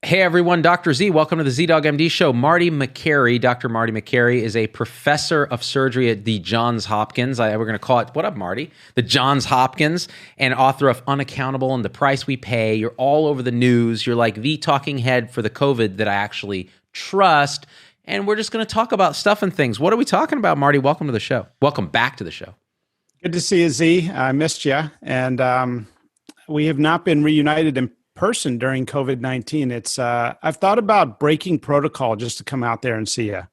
Hey everyone, Dr. Z. Welcome to the Z-Dog MD show. Marty Makary, Dr. Marty Makary is a professor of surgery at the Johns Hopkins. We're going to call it, what up, Marty? The Johns Hopkins, and author of Unaccountable and The Price We Pay. You're all over the news. You're like the talking head for the COVID that I actually trust. And we're just going to talk about stuff and things. What are we talking about, Marty? Welcome to the show. Welcome back to the show. Good to see you, Z. I missed you. And we have not been reunited in person during COVID-19. It's I've thought about breaking protocol just to come out there and see you.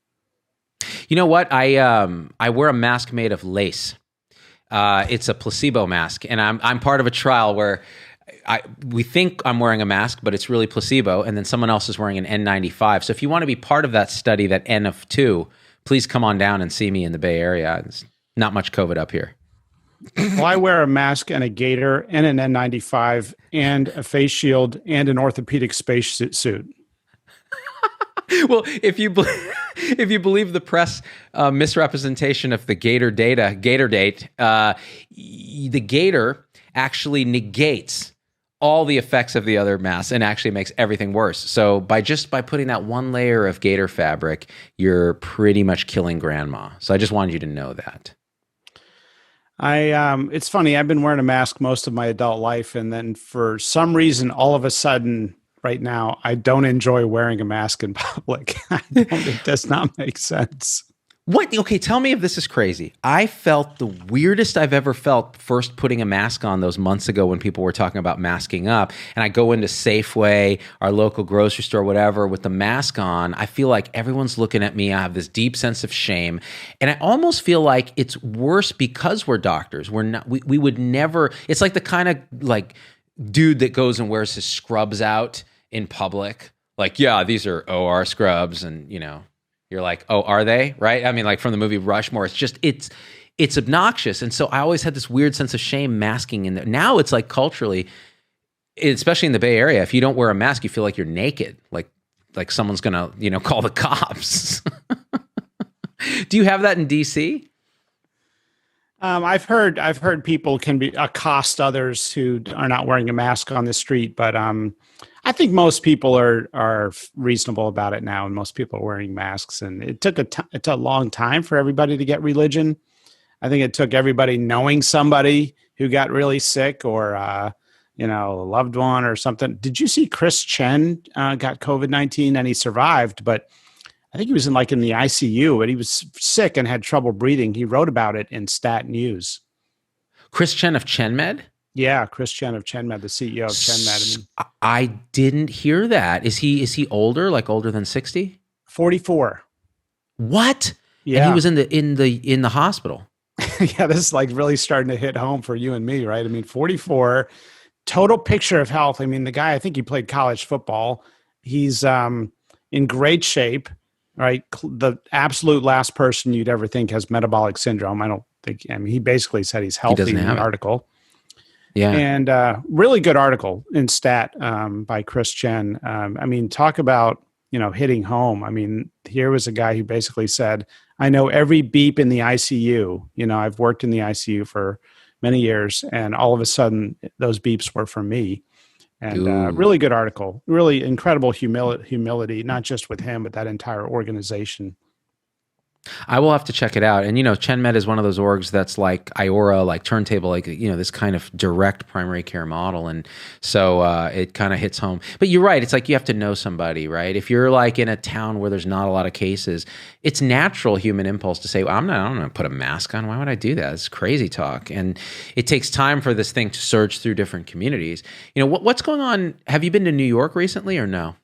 You know what? I wear a mask made of lace. It's a placebo mask, and I'm part of a trial where we think I'm wearing a mask, but it's really placebo, and then someone else is wearing an N95. So if you want to be part of that study, that N of 2, please come on down and see me in the Bay Area. There's not much COVID up here. Well, I wear a mask and a gaiter and an N95 and a face shield and an orthopedic space suit. Well, if you believe the press misrepresentation of the gaiter date, the gaiter actually negates all the effects of the other masks and actually makes everything worse. So by putting that one layer of gaiter fabric, you're pretty much killing grandma. So I just wanted you to know that. It's funny. I've been wearing a mask most of my adult life, and then for some reason, all of a sudden, right now, I don't enjoy wearing a mask in public. It does not make sense. What? Okay, tell me if this is crazy. I felt the weirdest I've ever felt first putting a mask on those months ago when people were talking about masking up. And I go into Safeway, our local grocery store, whatever, with the mask on. I feel like everyone's looking at me. I have this deep sense of shame. And I almost feel like it's worse because we're doctors. We would never, it's like the kind of like dude that goes and wears his scrubs out in public. Like, yeah, these are OR scrubs, and you're like, oh, are they? Right? I mean, like from the movie Rushmore, it's obnoxious. And so I always had this weird sense of shame masking in there. Now it's like culturally, especially in the Bay Area, if you don't wear a mask, you feel like you're naked. Like someone's going to, call the cops. Do you have that in DC? I've heard people can accost others who are not wearing a mask on the street, but I think most people are reasonable about it now, and most people are wearing masks. And it took a long time for everybody to get religion. I think it took everybody knowing somebody who got really sick, or a loved one or something. Did you see Chris Chen got COVID-19 and he survived, but I think he was in the ICU, and he was sick and had trouble breathing. He wrote about it in Stat News. Chris Chen of ChenMed? Yeah, Chris Chen of ChenMed, the CEO of ChenMed. I didn't hear that. Is he older, like older than 60? 44. What? Yeah. And he was in the hospital. Yeah, this is like really starting to hit home for you and me, right? I mean, 44, total picture of health. I mean, the guy, I think he played college football. He's in great shape. Right, the absolute last person you'd ever think has metabolic syndrome. He basically said he's healthy in the article. Yeah, and really good article in Stat by Chris Chen. I mean, talk about hitting home. I mean, here was a guy who basically said, "I know every beep in the ICU. I've worked in the ICU for many years, and all of a sudden, those beeps were for me." And really good article, really incredible humility, not just with him, but that entire organization. I will have to check it out. And, ChenMed is one of those orgs that's like IORA, like Turntable, like, this kind of direct primary care model. And so it kind of hits home. But you're right. It's like you have to know somebody, right? If you're like in a town where there's not a lot of cases, it's natural human impulse to say, well, I'm going to put a mask on. Why would I do that? It's crazy talk. And it takes time for this thing to surge through different communities. What's going on? Have you been to New York recently or no?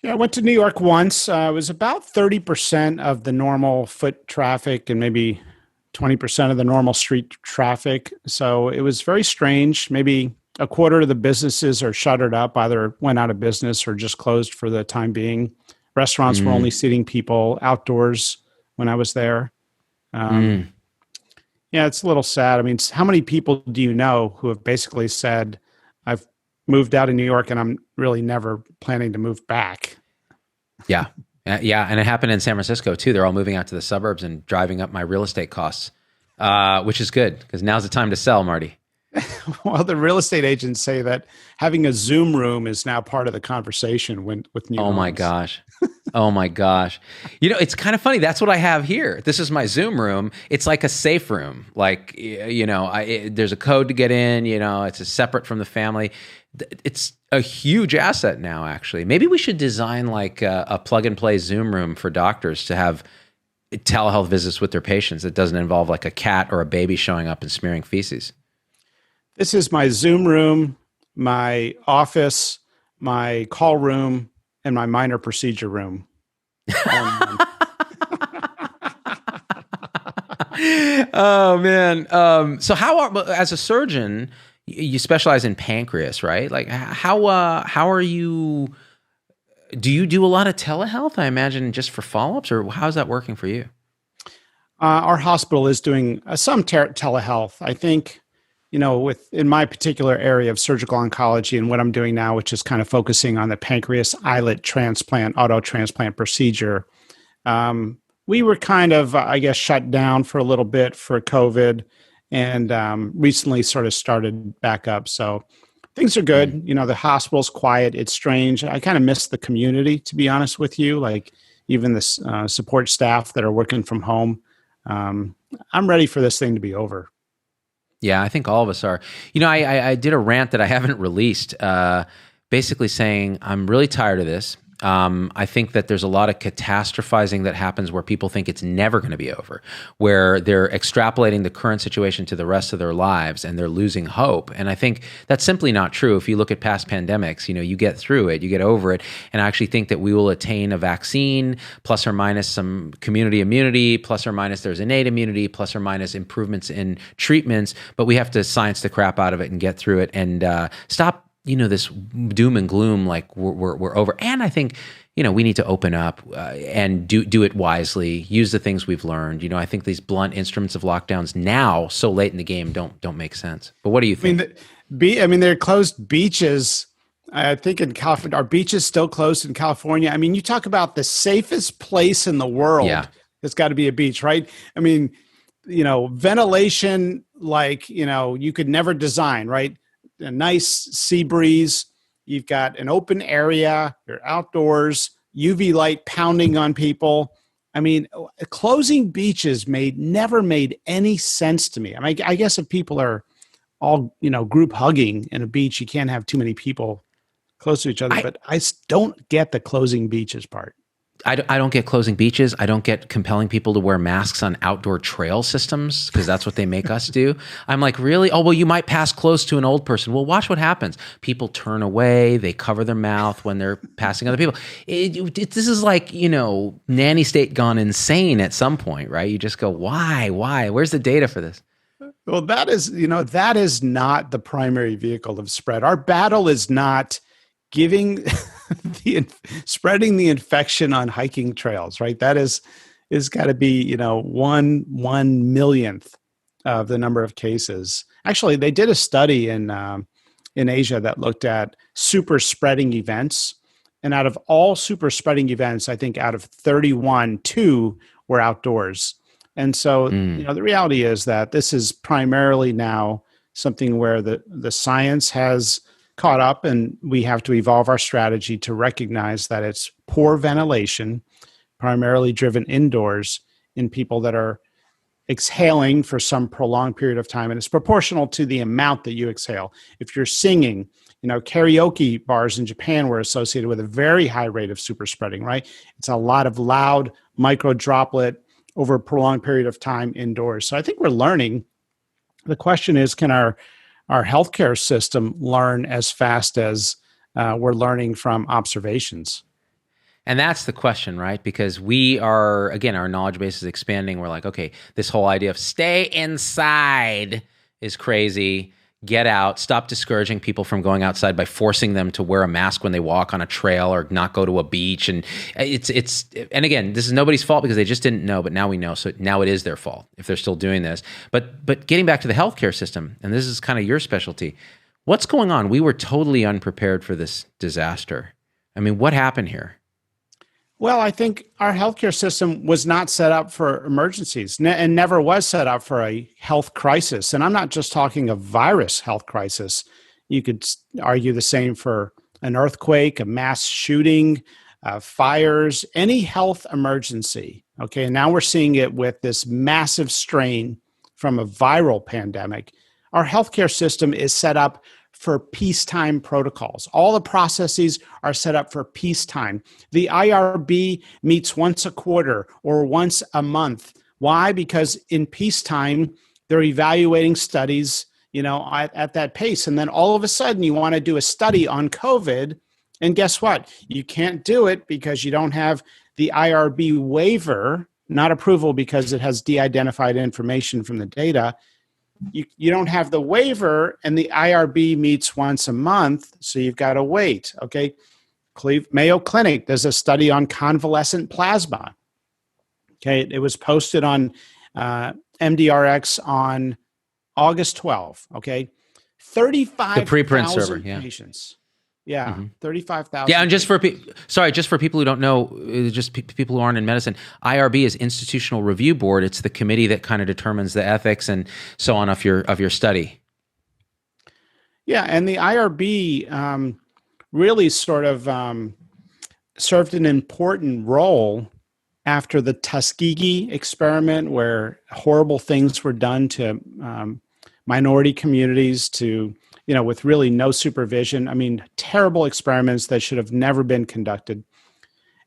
Yeah, I went to New York once. It was about 30% of the normal foot traffic and maybe 20% of the normal street traffic. So it was very strange. Maybe a quarter of the businesses are shuttered up, either went out of business or just closed for the time being. Restaurants were only seating people outdoors when I was there. Yeah, it's a little sad. I mean, how many people do you know who have basically said, I've moved out of New York and I'm really never planning to move back? Yeah. Yeah. And it happened in San Francisco too. They're all moving out to the suburbs and driving up my real estate costs, which is good because now's the time to sell, Marty. Well, the real estate agents say that having a Zoom room is now part of the conversation with new Oh my homes. gosh. Oh my gosh. It's kind of funny. That's what I have here. This is my Zoom room. It's like a safe room. Like, there's a code to get in, it's a separate from the family. It's a huge asset now, actually. Maybe we should design like a plug and play Zoom room for doctors to have telehealth visits with their patients that doesn't involve like a cat or a baby showing up and smearing feces. This is my Zoom room, my office, my call room, and my minor procedure room. Oh man. As a surgeon, you specialize in pancreas, right? Like how are you, do you do a lot of telehealth? I imagine just for follow-ups, or how's that working for you? Our hospital is doing some telehealth. I think, in my particular area of surgical oncology and what I'm doing now, which is kind of focusing on the pancreas islet transplant, auto transplant procedure. We were kind of, I guess, shut down for a little bit for COVID, and recently sort of started back up. So things are good. The hospital's quiet. It's strange. I kind of miss the community, to be honest with you, like even the support staff that are working from home. I'm ready for this thing to be over. Yeah, I think all of us are. I did a rant that I haven't released, basically saying I'm really tired of this. I think that there's a lot of catastrophizing that happens where people think it's never going to be over, where they're extrapolating the current situation to the rest of their lives and they're losing hope. And I think that's simply not true. If you look at past pandemics, you get through it, you get over it. And I actually think that we will attain a vaccine, plus or minus some community immunity, plus or minus there's innate immunity, plus or minus improvements in treatments. But we have to science the crap out of it and get through it and stop this doom and gloom, like we're over. And I think, we need to open up and do it wisely, use the things we've learned. I think these blunt instruments of lockdowns now, so late in the game, don't make sense. But what do you think? They're closed beaches. I think in California, are beaches still closed in California? You talk about the safest place in the world. Yeah. It's got to be a beach, right? Ventilation, like, you could never design, right? A nice sea breeze. You've got an open area. You're outdoors. UV light pounding on people. Closing beaches never made any sense to me. I guess if people are all group hugging in a beach, you can't have too many people close to each other. But I don't get the closing beaches part. I don't get closing beaches. I don't get compelling people to wear masks on outdoor trail systems because that's what they make us do. I'm like, really? Oh, well, you might pass close to an old person. Well, watch what happens. People turn away. They cover their mouth when they're passing other people. This is like, nanny state gone insane at some point, right? You just go, why? Where's the data for this? Well, that is not the primary vehicle of spread. Our battle is not spreading the infection on hiking trails, right? That is got to be, 1/1,000,000th of the number of cases. Actually, they did a study in Asia that looked at super spreading events. And out of all super spreading events, I think out of 31, 2 were outdoors. And so, the reality is that this is primarily now something where the science has caught up, and we have to evolve our strategy to recognize that it's poor ventilation, primarily driven indoors in people that are exhaling for some prolonged period of time. And it's proportional to the amount that you exhale. If you're singing, karaoke bars in Japan were associated with a very high rate of super spreading, right? It's a lot of loud micro droplet over a prolonged period of time indoors. So I think we're learning. The question is, can our healthcare system learn as fast as we're learning from observations? And that's the question, right? Because we are, again, our knowledge base is expanding. We're like, okay, this whole idea of stay inside is crazy. Get out. Stop discouraging people from going outside by forcing them to wear a mask when they walk on a trail or not go to a beach. And and again, this is nobody's fault because they just didn't know, but now we know. So now it is their fault if they're still doing this. But getting back to the healthcare system, and this is kind of your specialty, what's going on? We were totally unprepared for this disaster. What happened here? Well, I think our healthcare system was not set up for emergencies and never was set up for a health crisis. And I'm not just talking a virus health crisis. You could argue the same for an earthquake, a mass shooting, fires, any health emergency. Okay. And now we're seeing it with this massive strain from a viral pandemic. Our healthcare system is set up for peacetime protocols. All the processes are set up for peacetime. The IRB meets once a quarter or once a month. Why? Because in peacetime, they're evaluating studies, at that pace. And then all of a sudden you want to do a study on COVID. And guess what? You can't do it because you don't have the IRB waiver, not approval because it has de-identified information from the data. You don't have the waiver, and the IRB meets once a month, so you've got to wait, okay? Mayo Clinic does a study on convalescent plasma. Okay, it was posted on MDRX on August 12th, okay? 35,000 patients. Yeah, mm-hmm. 35,000. Yeah, and just for people who don't know, people who aren't in medicine, IRB is Institutional Review Board. It's the committee that kind of determines the ethics and so on of your study. Yeah, and the IRB really sort of served an important role after the Tuskegee experiment, where horrible things were done to minority communities, with really no supervision. I mean, terrible experiments that should have never been conducted.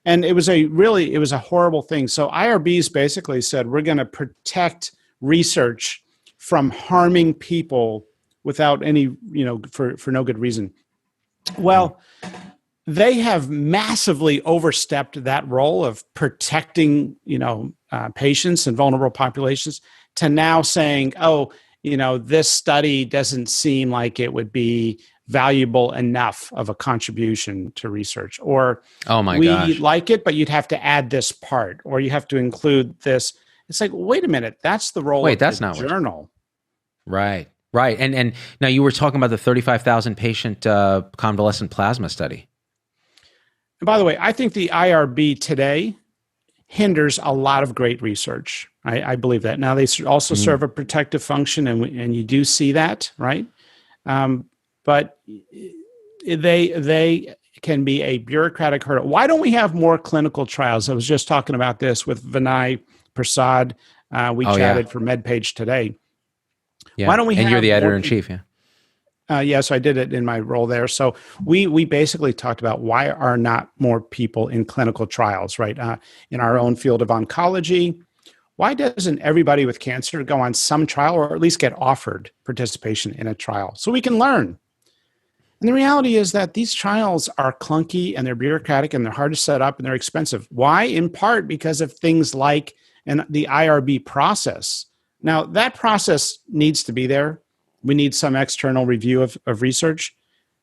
And it was a horrible thing. So IRBs basically said, we're going to protect research from harming people without any, for no good reason. Well, they have massively overstepped that role of protecting, patients and vulnerable populations to now saying, this study doesn't seem like it would be valuable enough of a contribution to research. Or, we like it, but you'd have to add this part, or you have to include this. It's like, wait a minute, that's the role of the journal. Right. And now you were talking about the 35,000 patient convalescent plasma study. And by the way, I think the IRB today hinders a lot of great research. I believe that. Now, they also serve a protective function, and you do see that, right? But they can be a bureaucratic hurdle. Why don't we have more clinical trials? I was just talking about this with Vinay Prasad. We chatted for Medpage today. Yeah. Why don't we? And you're the editor-in-chief, yeah. So I did it in my role there. So we basically talked about why are not more people in clinical trials, right? In our own field of oncology, why doesn't everybody with cancer go on some trial, or at least get offered participation in a trial so we can learn? And the reality is that these trials are clunky and they're bureaucratic and they're hard to set up and they're expensive. Why? In part because of things like the IRB process. Now, that process needs to be there. We need some external review of research,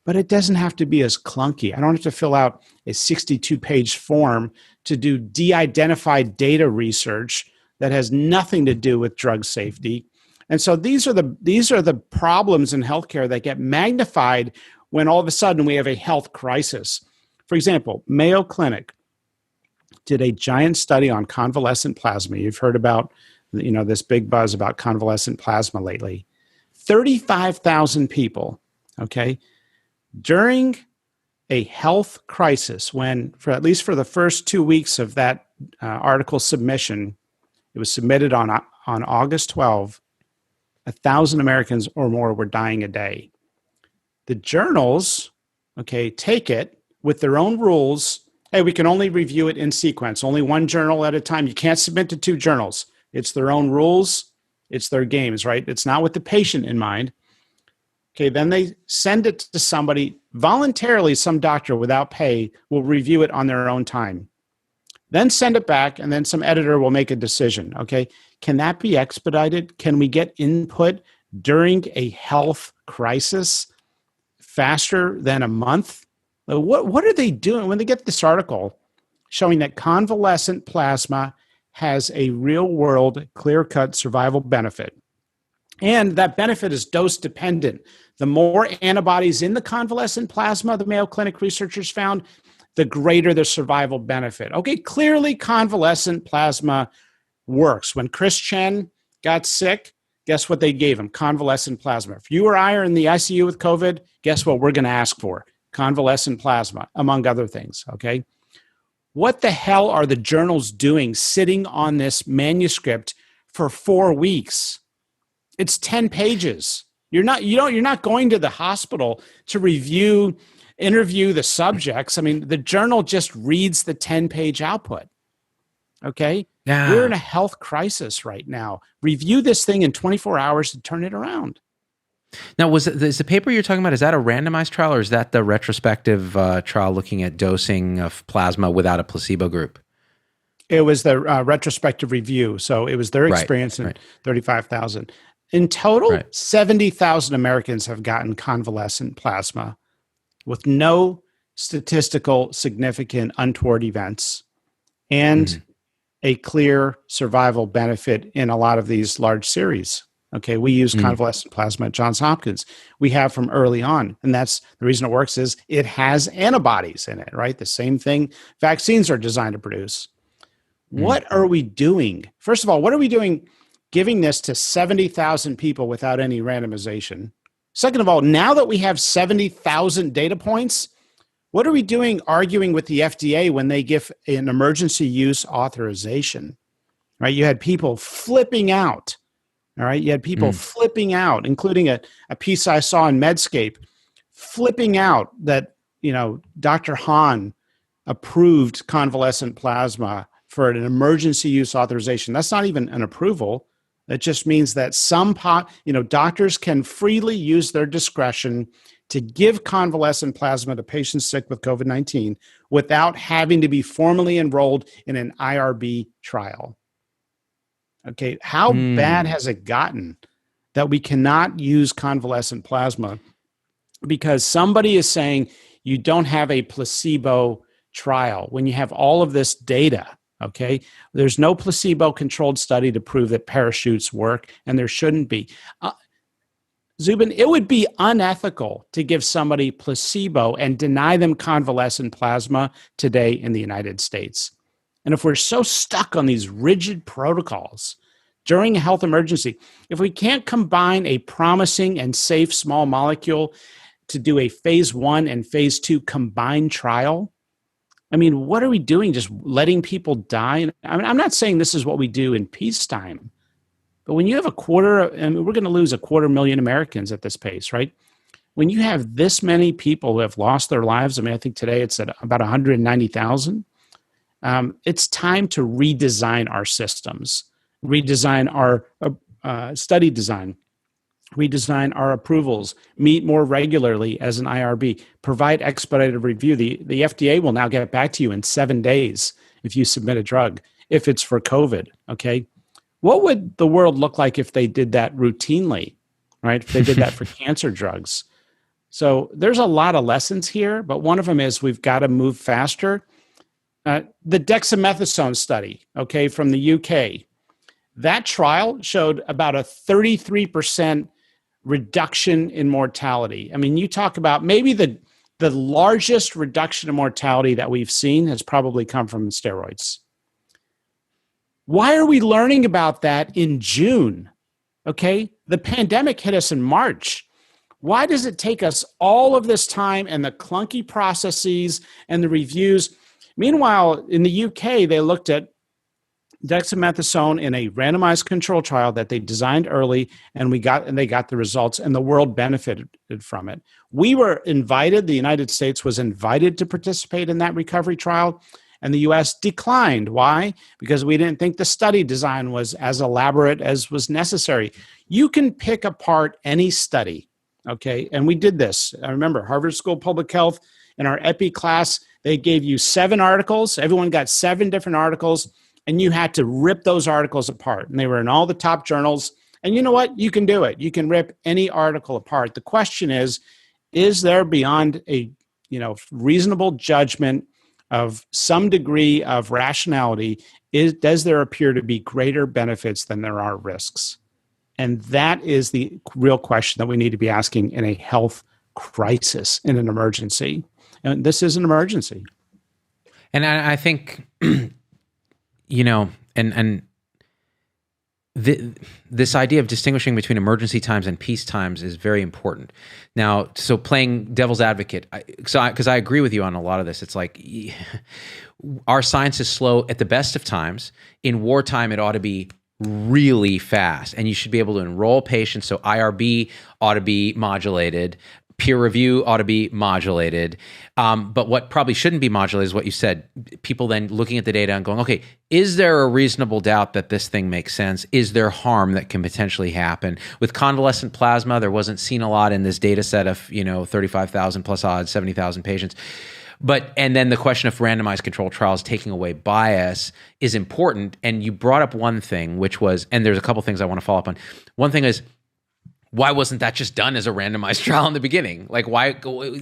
but it doesn't have to be as clunky. I don't have to fill out a 62-page form to do de-identified data research that has nothing to do with drug safety. And so these are the problems in healthcare that get magnified when all of a sudden we have a health crisis. For example, Mayo Clinic did a giant study on convalescent plasma. You've heard about this big buzz about convalescent plasma lately. 35,000 people, okay, during a health crisis, when, at least for the first 2 weeks of that article submission, it was submitted on August 12, 1,000 Americans or more were dying a day. The journals, okay, take it with their own rules. Hey, we can only review it in sequence, only one journal at a time. You can't submit to two journals. It's their own rules. It's their games, right? It's not with the patient in mind. Okay, then they send it to somebody voluntarily. Some doctor without pay will review it on their own time. Then send it back, and then some editor will make a decision. Okay, can that be expedited? Can we get input during a health crisis faster than a month? What are they doing when they get this article showing that convalescent plasma has a real-world, clear-cut survival benefit? And that benefit is dose-dependent. The more antibodies in the convalescent plasma, the Mayo Clinic researchers found, the greater the survival benefit. Okay, clearly convalescent plasma works. When Chris Chen got sick, guess what they gave him? Convalescent plasma. If you or I are in the ICU with COVID, guess what we're going to ask for? Convalescent plasma, among other things, okay? What the hell are the journals doing sitting on this manuscript for 4 weeks? It's 10 pages. You're not going to the hospital to interview the subjects. I mean, the journal just reads the 10-page output. Okay? Yeah. We're in a health crisis right now. Review this thing in 24 hours and turn it around. Now, is the paper you're talking about, is that a randomized trial, or is that the retrospective trial looking at dosing of plasma without a placebo group? It was the retrospective review. So it was their experience in 35,000. In total, 70,000 Americans have gotten convalescent plasma with no statistical significant untoward events and a clear survival benefit in a lot of these large series. Okay, we use convalescent plasma at Johns Hopkins. We have from early on, and that's the reason it works is it has antibodies in it, right? The same thing vaccines are designed to produce. What are we doing? First of all, what are we doing giving this to 70,000 people without any randomization? Second of all, now that we have 70,000 data points, what are we doing arguing with the FDA when they give an emergency use authorization? Right? You had people flipping out. All right. You had people flipping out, including a piece I saw in Medscape, flipping out that, Dr. Hahn approved convalescent plasma for an emergency use authorization. That's not even an approval. That just means that doctors can freely use their discretion to give convalescent plasma to patients sick with COVID-19 without having to be formally enrolled in an IRB trial. Okay, how bad has it gotten that we cannot use convalescent plasma because somebody is saying you don't have a placebo trial when you have all of this data? Okay, there's no placebo-controlled study to prove that parachutes work, and there shouldn't be. Zubin, it would be unethical to give somebody placebo and deny them convalescent plasma today in the United States. And if we're so stuck on these rigid protocols during a health emergency, if we can't combine a promising and safe small molecule to do a phase 1 and phase 2 combined trial, I mean, what are we doing? Just letting people die? I mean, I'm not saying this is what we do in peacetime, but when you have we're going to lose 250,000 Americans at this pace, right? When you have this many people who have lost their lives, I mean, I think today it's at about 190,000. It's time to redesign our systems, redesign our study design, redesign our approvals, meet more regularly as an IRB, provide expedited review. The FDA will now get back to you in 7 days if you submit a drug, if it's for COVID, okay? What would the world look like if they did that routinely, right? If they did that for cancer drugs. So there's a lot of lessons here, but one of them is we've got to move faster. The dexamethasone study, okay, from the UK, that trial showed about a 33% reduction in mortality. I mean, you talk about maybe the largest reduction in mortality that we've seen has probably come from steroids. Why are we learning about that in June? Okay, the pandemic hit us in March. Why does it take us all of this time and the clunky processes and the reviews? Meanwhile, in the UK, they looked at dexamethasone in a randomized control trial that they designed early, and they got the results, and the world benefited from it. We were invited, the United States was invited to participate in that recovery trial, and the US declined. Why? Because we didn't think the study design was as elaborate as was necessary. You can pick apart any study, okay? And we did this. I remember Harvard School of Public Health, in our EPI class, they gave you 7 articles. Everyone got 7 different articles, and you had to rip those articles apart. And they were in all the top journals. And you know what? You can do it. You can rip any article apart. The question is there beyond a reasonable judgment of some degree of rationality, does there appear to be greater benefits than there are risks? And that is the real question that we need to be asking in a health crisis, in an emergency. And this is an emergency. And I think, you know, and this idea of distinguishing between emergency times and peace times is very important. Now, so playing devil's advocate, because I agree with you on a lot of this. It's like our science is slow at the best of times. In wartime, it ought to be really fast, and you should be able to enroll patients. So IRB ought to be modulated. Peer review ought to be modulated. But what probably shouldn't be modulated is what you said. People then looking at the data and going, okay, is there a reasonable doubt that this thing makes sense? Is there harm that can potentially happen? With convalescent plasma, there wasn't seen a lot in this data set of, 35,000 plus odds, 70,000 patients. And then the question of randomized controlled trials taking away bias is important. And you brought up one thing, which was, and there's a couple things I want to follow up on. One thing is, why wasn't that just done as a randomized trial in the beginning? Like, why?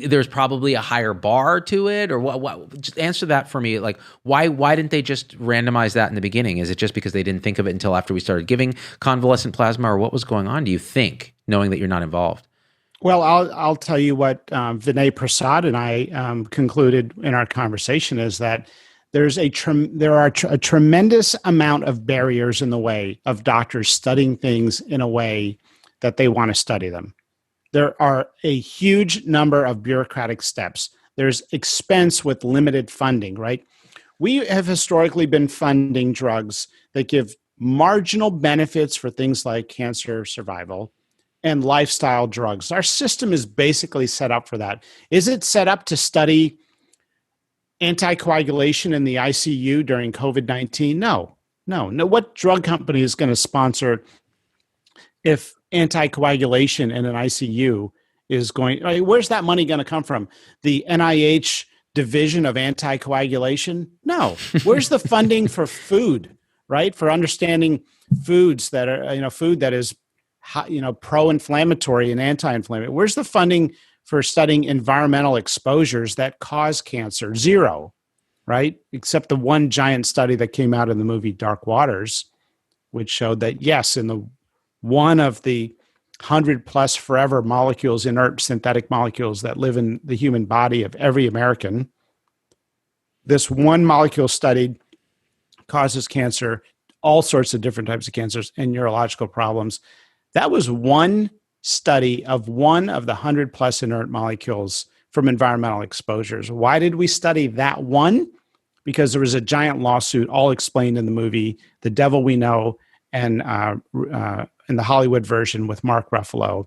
There's probably a higher bar to it, or what? Just answer that for me. Like, why didn't they just randomize that in the beginning? Is it just because they didn't think of it until after we started giving convalescent plasma, or what was going on? Do you think, knowing that you're not involved? Well, I'll tell you what Vinay Prasad and I concluded in our conversation is that there are a tremendous amount of barriers in the way of doctors studying things in a way that they want to study them. There are a huge number of bureaucratic steps. There's expense with limited funding, right? We have historically been funding drugs that give marginal benefits for things like cancer survival and lifestyle drugs. Our system is basically set up for that. Is it set up to study anticoagulation in the ICU during COVID-19? No. What drug company is going to sponsor if anticoagulation in an ICU is going, where's that money going to come from? The NIH division of anticoagulation? No. Where's the funding for food, right? For understanding foods that are, food that is, pro-inflammatory and anti-inflammatory. Where's the funding for studying environmental exposures that cause cancer? Zero, right? Except the one giant study that came out in the movie Dark Waters, which showed that, yes, in the one of the 100 plus forever molecules, inert synthetic molecules that live in the human body of every American, this one molecule studied causes cancer, all sorts of different types of cancers and neurological problems. That was one study of one of the 100 plus inert molecules from environmental exposures. Why did we study that one? Because there was a giant lawsuit, all explained in the movie The Devil We Know, and in the Hollywood version with Mark Ruffalo,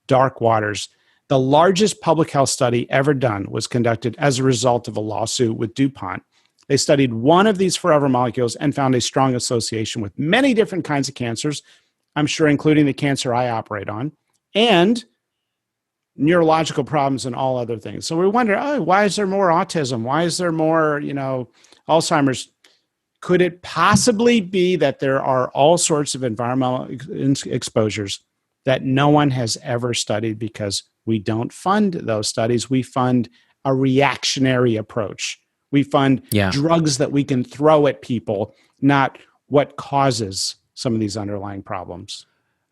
Dark Waters. The largest public health study ever done was conducted as a result of a lawsuit with DuPont. They studied one of these forever molecules and found a strong association with many different kinds of cancers, I'm sure including the cancer I operate on, and neurological problems and all other things. So we wonder, why is there more autism? Why is there more, Alzheimer's? Could it possibly be that there are all sorts of environmental exposures that no one has ever studied because we don't fund those studies? We fund a reactionary approach. We fund drugs that we can throw at people, not what causes some of these underlying problems.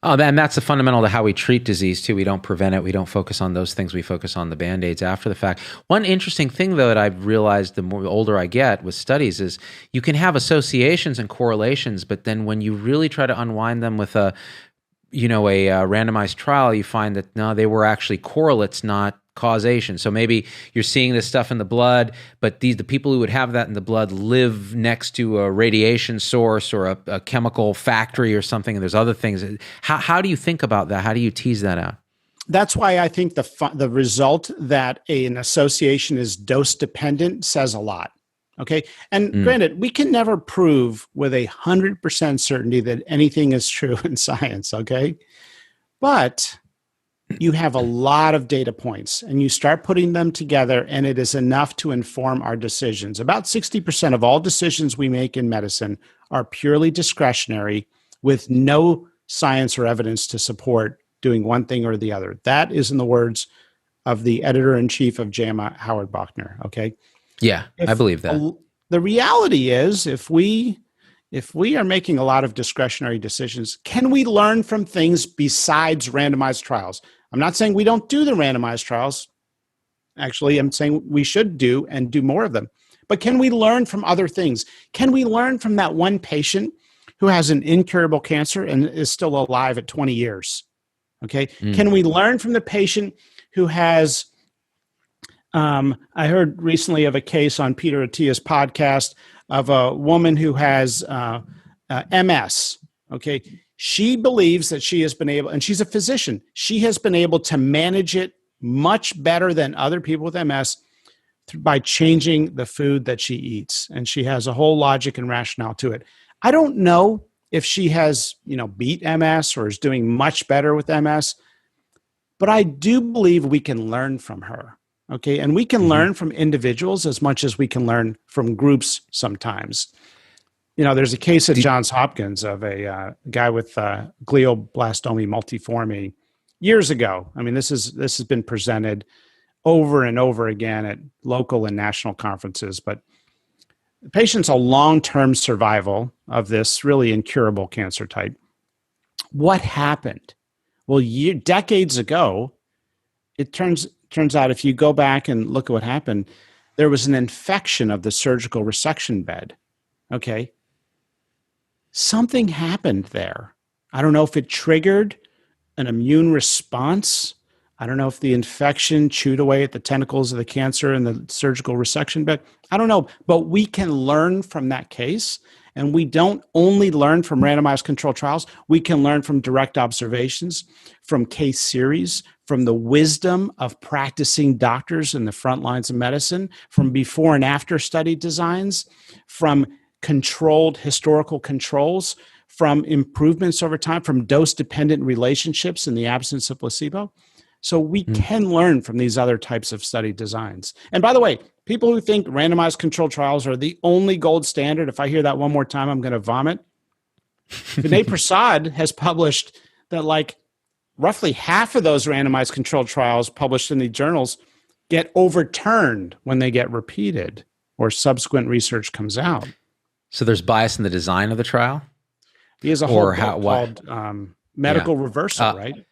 Oh, and that's the fundamental to how we treat disease too. We don't prevent it. We don't focus on those things. We focus on the Band-Aids after the fact. One interesting thing, though, that I've realized the older I get with studies is you can have associations and correlations, but then when you really try to unwind them with a randomized trial, you find that no, they were actually correlates, not causation. So maybe you're seeing this stuff in the blood, but the people who would have that in the blood live next to a radiation source or a chemical factory or something, and there's other things. How do you think about that? How do you tease that out? That's why I think the result that an association is dose dependent says a lot. Okay. And granted, we can never prove with 100% certainty that anything is true in science. Okay. But you have a lot of data points and you start putting them together, and it is enough to inform our decisions. About 60% of all decisions we make in medicine are purely discretionary with no science or evidence to support doing one thing or the other. That is in the words of the editor-in-chief of JAMA, Howard Bauchner. Okay. Yeah, I believe that. The reality is, if we are making a lot of discretionary decisions, can we learn from things besides randomized trials? I'm not saying we don't do the randomized trials. Actually, I'm saying we should do more of them. But can we learn from other things? Can we learn from that one patient who has an incurable cancer and is still alive at 20 years? Okay. Can we learn from the patient who has, I heard recently of a case on Peter Attia's podcast of a woman who has MS. Okay. She believes that she has been able, and she's a physician, she has been able to manage it much better than other people with MS by changing the food that she eats. And she has a whole logic and rationale to it. I don't know if she has, beat MS or is doing much better with MS, but I do believe we can learn from her. Okay. And we can learn from individuals as much as we can learn from groups sometimes. There's a case at Johns Hopkins of a guy with glioblastoma multiforme years ago. I mean, this has been presented over and over again at local and national conferences, but the patient's a long-term survival of this really incurable cancer type. What happened? Well, decades ago, it turns out if you go back and look at what happened, there was an infection of the surgical resection bed. Okay. Something happened there. I don't know if it triggered an immune response. I don't know if the infection chewed away at the tentacles of the cancer in the surgical resection bed. I don't know, but we can learn from that case. And we don't only learn from randomized controlled trials. We can learn from direct observations, from case series, from the wisdom of practicing doctors in the front lines of medicine, from before and after study designs, from controlled historical controls, from improvements over time, from dose-dependent relationships in the absence of placebo. So we can learn from these other types of study designs. And by the way, people who think randomized controlled trials are the only gold standard, if I hear that one more time, I'm going to vomit. Vinay Prasad has published that roughly half of those randomized controlled trials published in the journals get overturned when they get repeated or subsequent research comes out. So there's bias in the design of the trial? He has a whole book called Medical Reversal, right?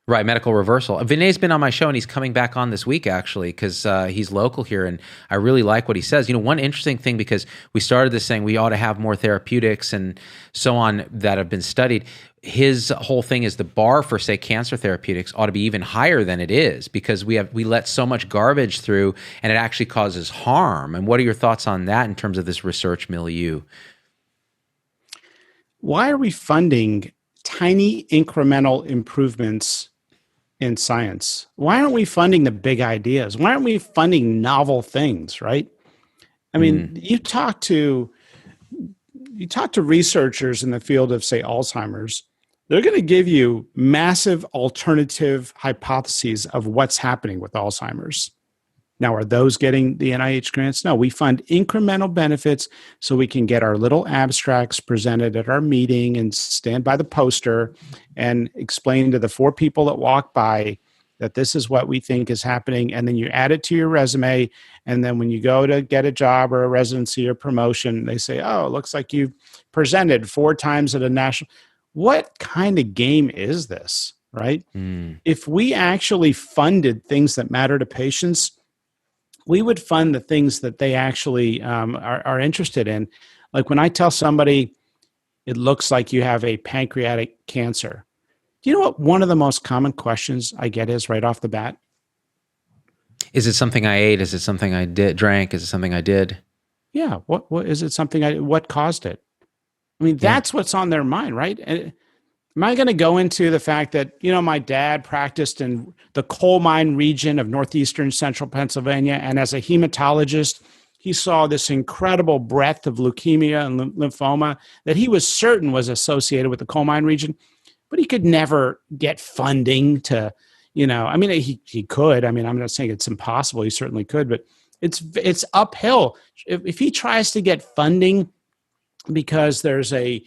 Right, medical reversal. Vinay's been on my show, and he's coming back on this week, actually, because he's local here, and I really like what he says. One interesting thing, because we started this saying we ought to have more therapeutics and so on that have been studied. His whole thing is the bar for, say, cancer therapeutics ought to be even higher than it is, because we let so much garbage through, and it actually causes harm. And what are your thoughts on that in terms of this research milieu? Why are we funding tiny incremental improvements in science? Why aren't we funding the big ideas? Why aren't we funding novel things, right? I mean, you talk to researchers in the field of, say, Alzheimer's, they're going to give you massive alternative hypotheses of what's happening with Alzheimer's. Now, are those getting the NIH grants? No, we fund incremental benefits so we can get our little abstracts presented at our meeting and stand by the poster and explain to the 4 people that walk by that this is what we think is happening. And then you add it to your resume. And then when you go to get a job or a residency or promotion, they say, oh, it looks like you've presented 4 times at a national. What kind of game is this, right? If we actually funded things that matter to patients, we would fund the things that they actually are interested in. Like when I tell somebody, it looks like you have a pancreatic cancer. Do you know what one of the most common questions I get is right off the bat? Is it something I ate? Is it something I drank? Is it something I did? Yeah. What is it something what caused it? I mean, that's what's on their mind, right? Am I going to go into the fact that, my dad practiced in the coal mine region of northeastern central Pennsylvania, and as a hematologist, he saw this incredible breadth of leukemia and lymphoma that he was certain was associated with the coal mine region, but he could never get funding to, he could. I mean, I'm not saying it's impossible. He certainly could, but it's uphill. If he tries to get funding because there's a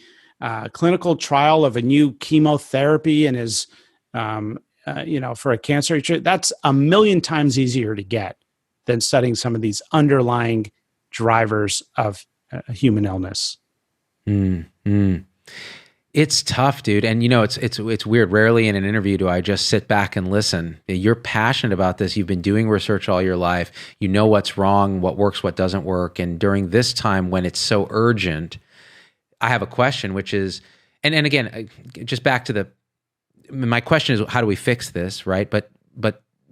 clinical trial of a new chemotherapy in his, for a cancer, that's 1,000,000 times easier to get than studying some of these underlying drivers of human illness. It's tough, dude. And it's weird. Rarely in an interview do I just sit back and listen. You're passionate about this. You've been doing research all your life. You know what's wrong, what works, what doesn't work. And during this time when it's so urgent, I have a question, which is, and again, just back to my question is, how do we fix this, right? But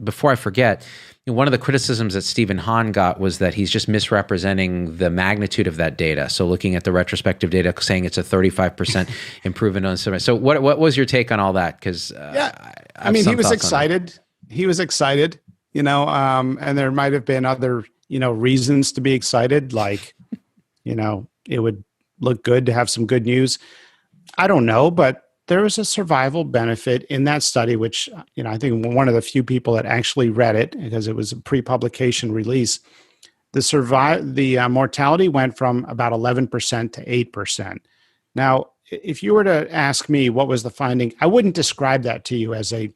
before I forget, one of the criticisms that Stephen Hahn got was that he's just misrepresenting the magnitude of that data. So looking at the retrospective data, saying it's a 35% improvement on some. So what was your take on all that? Because I mean, he was excited. He was excited, and there might have been other, reasons to be excited, like, it would look good to have some good news. I don't know, but there was a survival benefit in that study, which, I think one of the few people that actually read it, because it was a pre-publication release. The mortality went from about 11% to 8%. Now, if you were to ask me what was the finding, I wouldn't describe that to you as a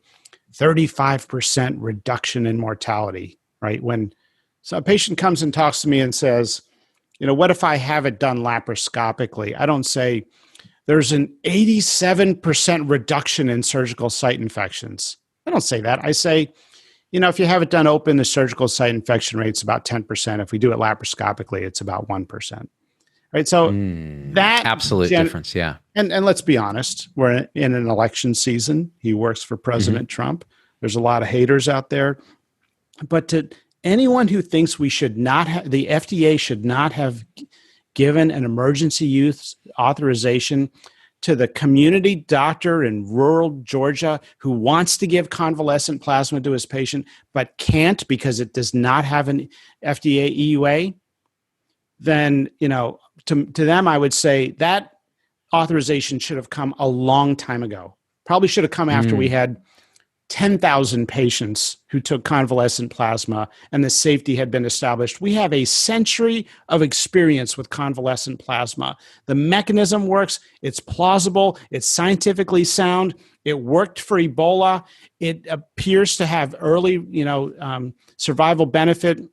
35% reduction in mortality, right? When a patient comes and talks to me and says, what if I have it done laparoscopically? I don't say, there's an 87% reduction in surgical site infections. I don't say that. I say, if you have it done open, the surgical site infection rate's about 10%. If we do it laparoscopically, it's about 1%. Right? So that absolute difference, yeah. And let's be honest, we're in an election season. He works for President Trump. There's a lot of haters out there. But to anyone who thinks we should not have, the FDA should not have given an emergency use authorization to the community doctor in rural Georgia who wants to give convalescent plasma to his patient but can't because it does not have an FDA EUA, then, to them, I would say that authorization should have come a long time ago. Probably should have come after we had 10,000 patients who took convalescent plasma and the safety had been established. We have a century of experience with convalescent plasma. The mechanism works. It's plausible. It's scientifically sound. It worked for Ebola. It appears to have early, survival benefit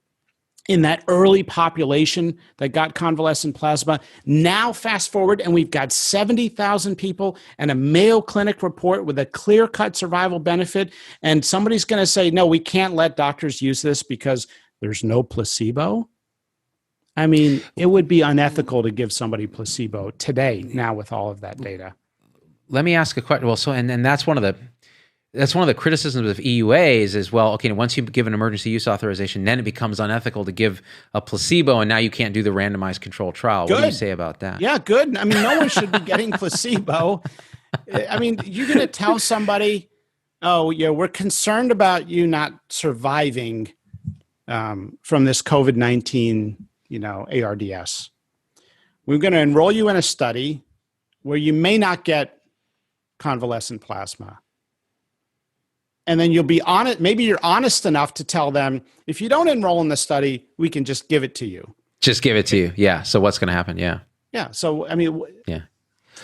in that early population that got convalescent plasma. Now, fast forward, and we've got 70,000 people and a Mayo Clinic report with a clear-cut survival benefit, and somebody's going to say, no, we can't let doctors use this because there's no placebo? I mean, it would be unethical to give somebody placebo today, now with all of that data. Let me ask a question. Well, so, and that's one of the criticisms of EUAs is, well, okay, once you give an emergency use authorization, then it becomes unethical to give a placebo, and now you can't do the randomized controlled trial. Good. What do you say about that? Yeah, good. I mean, no one should be getting placebo. I mean, you're going to tell somebody, oh, yeah, we're concerned about you not surviving from this COVID-19, ARDS. We're going to enroll you in a study where you may not get convalescent plasma. And then you'll be honest. Maybe you're honest enough to tell them, if you don't enroll in the study, we can just give it to you. Just give it to you. Yeah. So what's going to happen? Yeah. Yeah. So, I mean,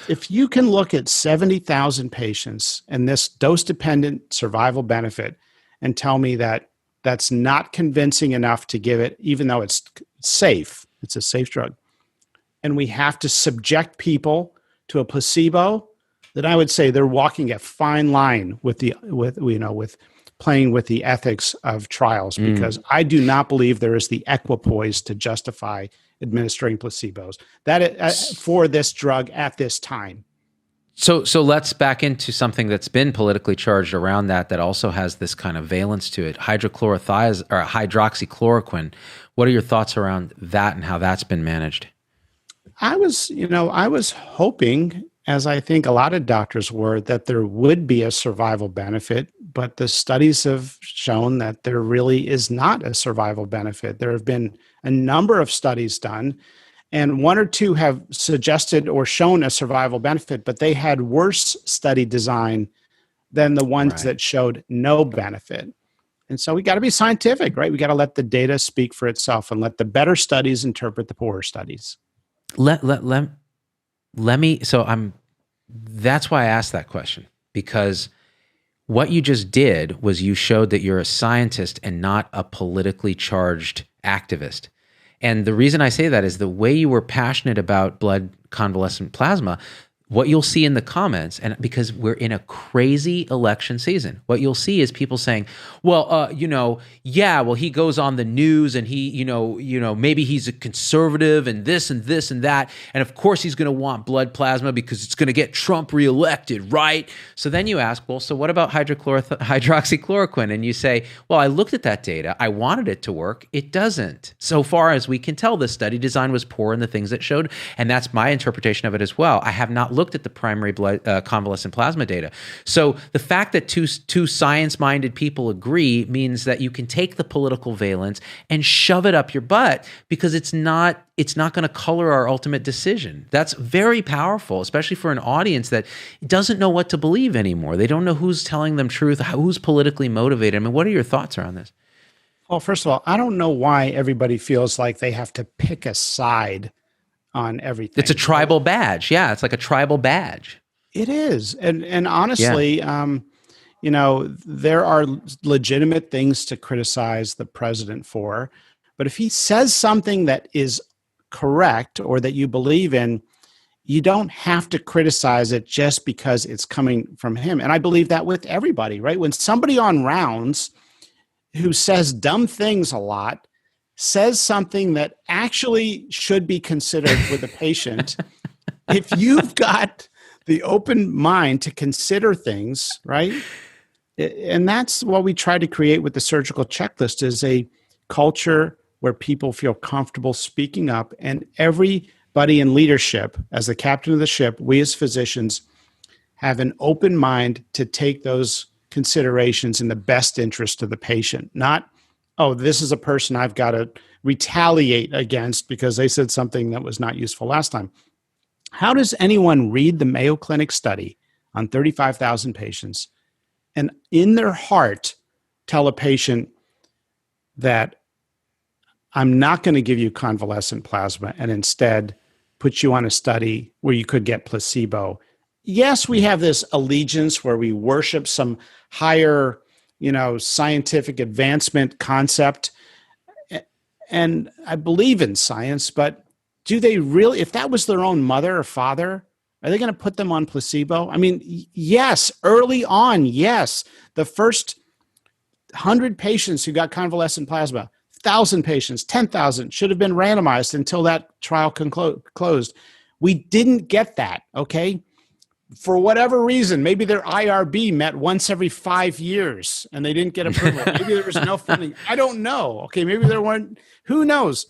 if you can look at 70,000 patients and this dose-dependent survival benefit and tell me that that's not convincing enough to give it, even though it's safe, it's a safe drug, and we have to subject people to a placebo, then I would say they're walking a fine line with playing with the ethics of trials, because I do not believe there is the equipoise to justify administering placebos for this drug at this time. So let's back into something that's been politically charged around that also has this kind of valence to it. Hydroxychloroquine. What are your thoughts around that and how that's been managed? I was hoping, as I think a lot of doctors were, that there would be a survival benefit, but the studies have shown that there really is not a survival benefit. There have been a number of studies done, and one or two have suggested or shown a survival benefit, but they had worse study design than the ones that showed no benefit. And so we got to be scientific, right? We got to let the data speak for itself and let the better studies interpret the poorer studies. That's why I asked that question, because what you just did was you showed that you're a scientist and not a politically charged activist. And the reason I say that is the way you were passionate about blood convalescent plasma what you'll see in the comments, and because we're in a crazy election season, what you'll see is people saying, well, he goes on the news and he, maybe he's a conservative and this and this and that. And of course he's going to want blood plasma because it's going to get Trump reelected, right? So then you ask, well, so what about hydroxychloroquine? And you say, well, I looked at that data. I wanted it to work. It doesn't. So far as we can tell, the study design was poor in the things it showed. And that's my interpretation of it as well. I have not looked at the primary blood convalescent plasma data. So the fact that two science-minded people agree means that you can take the political valence and shove it up your butt because it's not going to color our ultimate decision. That's very powerful, especially for an audience that doesn't know what to believe anymore. They don't know who's telling them truth, who's politically motivated. I mean, what are your thoughts around this? Well, first of all, I don't know why everybody feels like they have to pick a side on everything. It's a tribal badge. Yeah, it's like a tribal badge. It is. And honestly, there are legitimate things to criticize the president for. But if he says something that is correct or that you believe in, you don't have to criticize it just because it's coming from him. And I believe that with everybody, right? When somebody on rounds who says dumb things a lot says something that actually should be considered with a patient, if you've got the open mind to consider things, right? And that's what we try to create with the surgical checklist, is a culture where people feel comfortable speaking up, and everybody in leadership, as the captain of the ship, we as physicians have an open mind to take those considerations in the best interest of the patient, not, oh, this is a person I've got to retaliate against because they said something that was not useful last time. How does anyone read the Mayo Clinic study on 35,000 patients and in their heart tell a patient that I'm not going to give you convalescent plasma and instead put you on a study where you could get placebo? Yes, we have this allegiance where we worship some higher, scientific advancement concept. And I believe in science, but do they really, if that was their own mother or father, are they going to put them on placebo? I mean, yes, early on, yes. The first 100 patients who got convalescent plasma, 1,000 patients, 10,000 should have been randomized until that trial closed. We didn't get that, okay? For whatever reason, maybe their IRB met once every 5 years and they didn't get approval. Maybe there was no funding. I don't know. Okay, maybe there weren't. Who knows?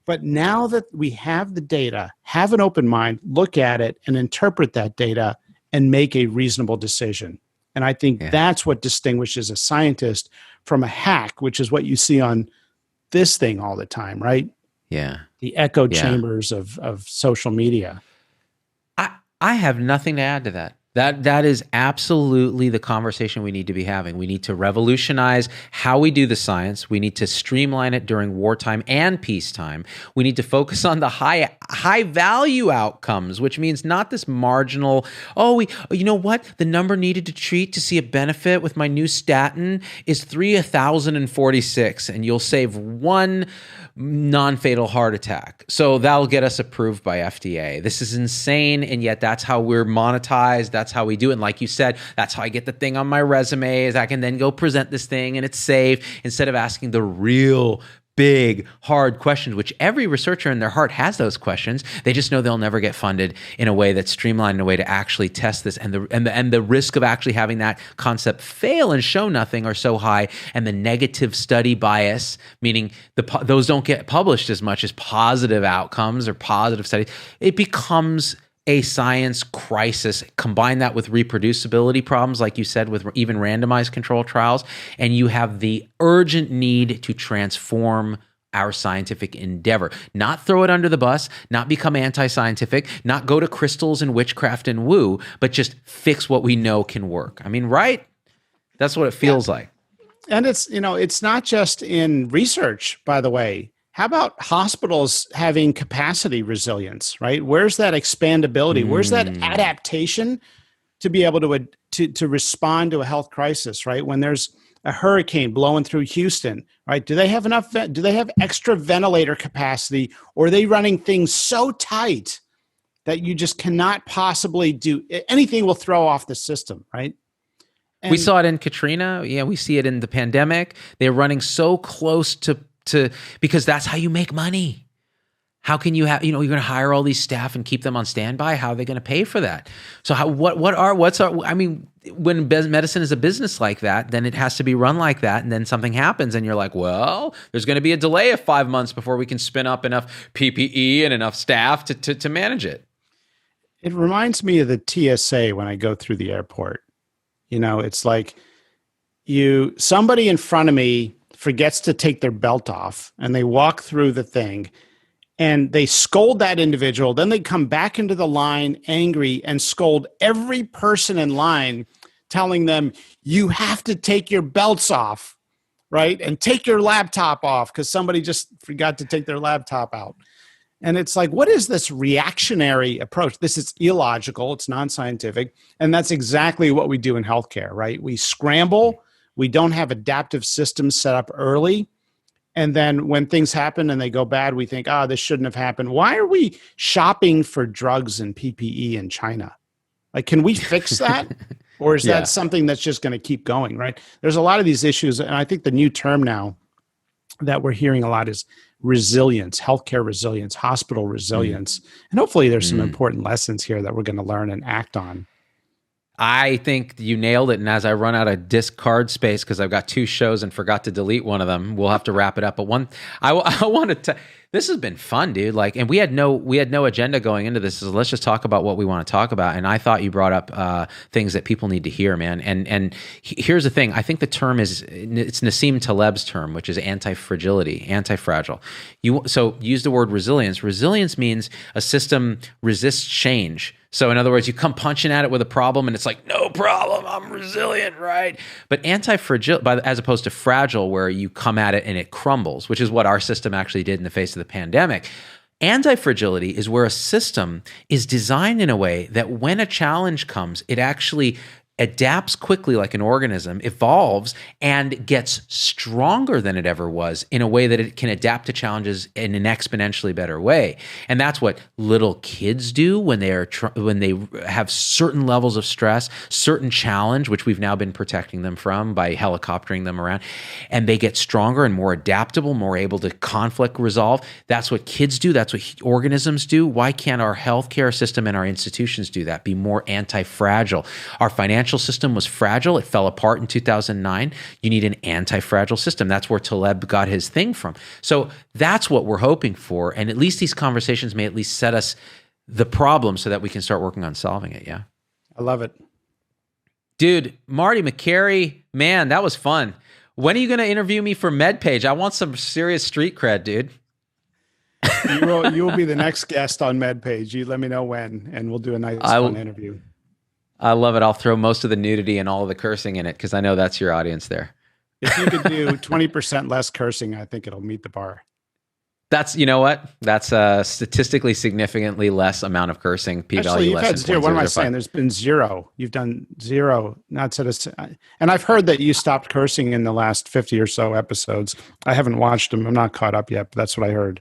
But now that we have the data, have an open mind, look at it and interpret that data and make a reasonable decision. And I think that's what distinguishes a scientist from a hack, which is what you see on this thing all the time, right? Yeah. The echo chambers of social media. I have nothing to add to that. That is absolutely the conversation we need to be having. We need to revolutionize how we do the science. We need to streamline it during wartime and peacetime. We need to focus on the high value outcomes, which means not this marginal, you know what? The number needed to treat to see a benefit with my new statin is 3,046, and you'll save one non-fatal heart attack. So that'll get us approved by FDA. This is insane, and yet that's how we're monetized. That's how we do it. And like you said, that's how I get the thing on my resume, is I can then go present this thing and it's safe, instead of asking the real big, hard questions, which every researcher in their heart has those questions. They just know they'll never get funded in a way that's streamlined, in a way to actually test this. And the risk of actually having that concept fail and show nothing are so high. And the negative study bias, meaning those don't get published as much as positive outcomes or positive studies, it becomes a science crisis. Combine that with reproducibility problems, like you said, with even randomized control trials, and you have the urgent need to transform our scientific endeavor. Not throw it under the bus, not become anti-scientific, not go to crystals and witchcraft and woo, but just fix what we know can work. I mean, right? That's what it feels like. And it's not just in research, by the way. How about hospitals having capacity resilience, right? Where's that expandability? Where's that adaptation to be able to respond to a health crisis, right? When there's a hurricane blowing through Houston, right? Do they have extra ventilator capacity, or are they running things so tight that you just cannot possibly do anything will throw off the system, right? And we saw it in Katrina. Yeah, we see it in the pandemic. They're running so close to because that's how you make money. How can you have, you're going to hire all these staff and keep them on standby? How are they going to pay for that? So when medicine is a business like that, then it has to be run like that. And then something happens and you're like, well, there's going to be a delay of 5 months before we can spin up enough PPE and enough staff to manage it. It reminds me of the TSA when I go through the airport. It's like somebody in front of me forgets to take their belt off and they walk through the thing and they scold that individual. Then they come back into the line angry and scold every person in line, telling them, you have to take your belts off, right? And take your laptop off because somebody just forgot to take their laptop out. And it's like, what is this reactionary approach? This is illogical. It's non-scientific. And that's exactly what we do in healthcare, right? We scramble. We don't have adaptive systems set up early. And then when things happen and they go bad, we think, this shouldn't have happened. Why are we shopping for drugs and PPE in China? Like, can we fix that? Or is that something that's just going to keep going, right? There's a lot of these issues. And I think the new term now that we're hearing a lot is resilience, healthcare resilience, hospital resilience. And hopefully there's some important lessons here that we're going to learn and act on. I think you nailed it. And as I run out of disc card space, because I've got 2 shows and forgot to delete one of them, we'll have to wrap it up. But I wanted to, this has been fun, dude. And we had no agenda going into this. So let's just talk about what we want to talk about. And I thought you brought up things that people need to hear, man. And here's the thing. I think the term it's Nassim Taleb's term, which is anti-fragility, anti-fragile. So use the word resilience. Resilience means a system resists change. So in other words, you come punching at it with a problem and it's like, no problem, I'm resilient, right? But anti-fragile, as opposed to fragile, where you come at it and it crumbles, which is what our system actually did in the face of the pandemic. Anti-fragility is where a system is designed in a way that when a challenge comes, it actually adapts quickly like an organism, evolves, and gets stronger than it ever was in a way that it can adapt to challenges in an exponentially better way. And that's what little kids do when they have certain levels of stress, certain challenge, which we've now been protecting them from by helicoptering them around, and they get stronger and more adaptable, more able to conflict resolve. That's what kids do. That's what organisms do. Why can't our healthcare system and our institutions do that? Be more anti-fragile. Our financial system was fragile. It fell apart in 2009. You need an anti-fragile system. That's where Taleb got his thing from. So that's what we're hoping for. And at least these conversations may at least set us the problem so that we can start working on solving it. Yeah. I love it. Dude, Marty Makary, man, that was fun. When are you going to interview me for Medpage? I want some serious street cred, dude. You will be the next guest on Medpage. You let me know when, and we'll do a nice fun interview. I love it. I'll throw most of the nudity and all of the cursing in it because I know that's your audience there. If you could do 20% less cursing, I think it'll meet the bar. That's, you know what? That's a statistically significantly less amount of cursing. Actually, you've had zero. What am I saying? There's been zero. You've done zero. And I've heard that you stopped cursing in the last 50 or so episodes. I haven't watched them. I'm not caught up yet, but that's what I heard.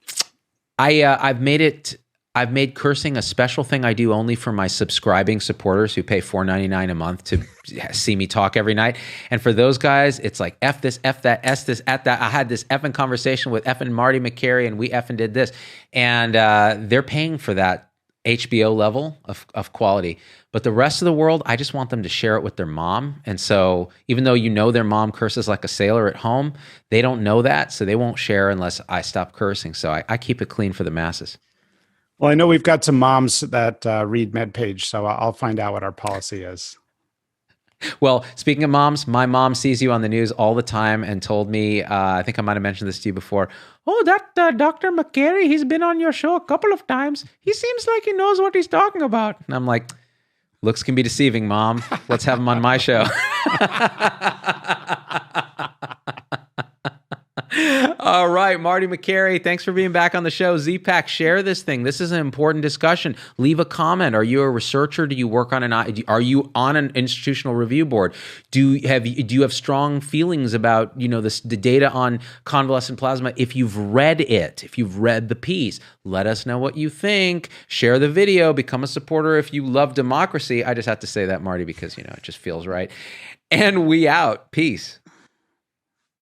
I've made cursing a special thing I do only for my subscribing supporters who pay $4.99 a month to see me talk every night. And for those guys, it's like F this, F that, S this, F that. I had this effing conversation with effing Marty Makary and we effing did this. And they're paying for that HBO level of quality. But the rest of the world, I just want them to share it with their mom. And so even though their mom curses like a sailor at home, they don't know that. So they won't share unless I stop cursing. So I keep it clean for the masses. Well, I know we've got some moms that read Medpage, so I'll find out what our policy is. Well, speaking of moms, my mom sees you on the news all the time and told me, I think I might have mentioned this to you before, that Dr. Makary, he's been on your show a couple of times. He seems like he knows what he's talking about. And I'm like, looks can be deceiving, Mom. Let's have him on my show. All right, Marty Makary, thanks for being back on the show. Z-Pack, share this thing. This is an important discussion. Leave a comment. Are you a researcher? Do you work on are you on an institutional review board? Do you have strong feelings about, the data on convalescent plasma? If you've read it, if you've read the piece, let us know what you think. Share the video, become a supporter if you love democracy. I just have to say that, Marty, because, it just feels right. And we out. Peace.